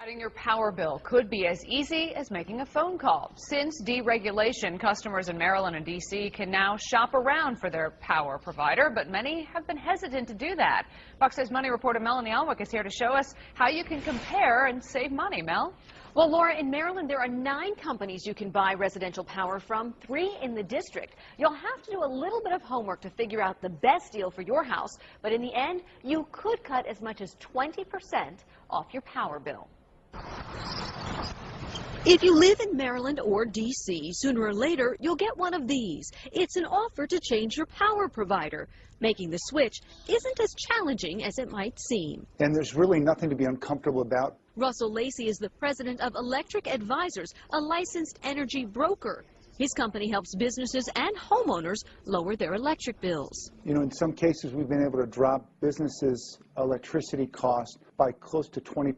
Adding your power bill could be as easy as making a phone call. Since deregulation, customers in Maryland and D.C. can now shop around for their power provider, but many have been hesitant to do that. Fox 6 Money reporter Melanie Alwick is here to show us how you can compare and save money. Mel? Well, Laura, in Maryland, there are 9 companies you can buy residential power from, 3 in the district. You'll have to do a little bit of homework to figure out the best deal for your house, but in the end, you could cut as much as 20% off your power bill. If you live in Maryland or D.C., sooner or later, you'll get one of these. It's an offer to change your power provider. Making the switch isn't as challenging as it might seem. And there's really nothing to be uncomfortable about. Russell Lacey is the president of Electric Advisors, a licensed energy broker. His company helps businesses and homeowners lower their electric bills. You know, in some cases, we've been able to drop businesses' electricity costs by close to 20%.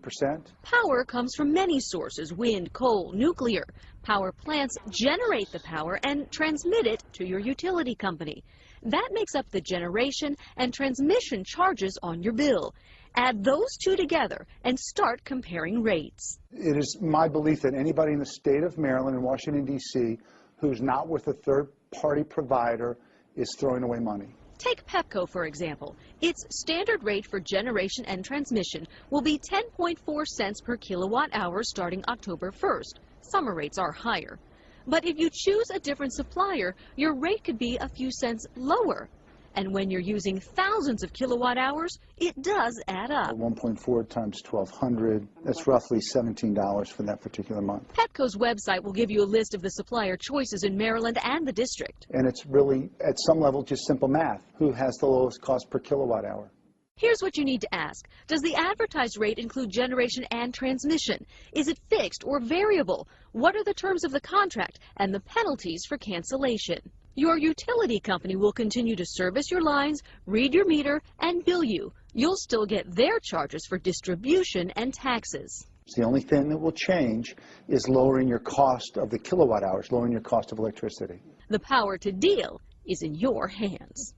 Power comes from many sources: wind, coal, nuclear. Power plants generate the power and transmit it to your utility company. That makes up the generation and transmission charges on your bill. Add those two together and start comparing rates. It is my belief that anybody in the state of Maryland and Washington, D.C., who's not with a third-party provider is throwing away money. Take Pepco, for example. Its standard rate for generation and transmission will be 10.4 cents per kilowatt hour starting October 1st. Summer rates are higher. But if you choose a different supplier, your rate could be a few cents lower. And when you're using thousands of kilowatt hours, it does add up. 1.4 times 1,200, that's roughly $17 for that particular month. Petco's website will give you a list of the supplier choices in Maryland and the district. And it's really, at some level, just simple math. Who has the lowest cost per kilowatt hour? Here's what you need to ask. Does the advertised rate include generation and transmission? Is it fixed or variable? What are the terms of the contract and the penalties for cancellation? Your utility company will continue to service your lines, read your meter, and bill you. You'll still get their charges for distribution and taxes. The only thing that will change is lowering your cost of the kilowatt hours, lowering your cost of electricity. The power to deal is in your hands.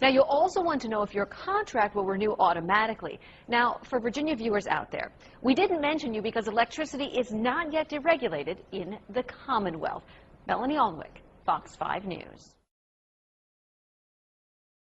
Now, you'll also want to know if your contract will renew automatically. Now, for Virginia viewers out there, we didn't mention you because electricity is not yet deregulated in the Commonwealth. Melanie Alwick, Fox 5 News.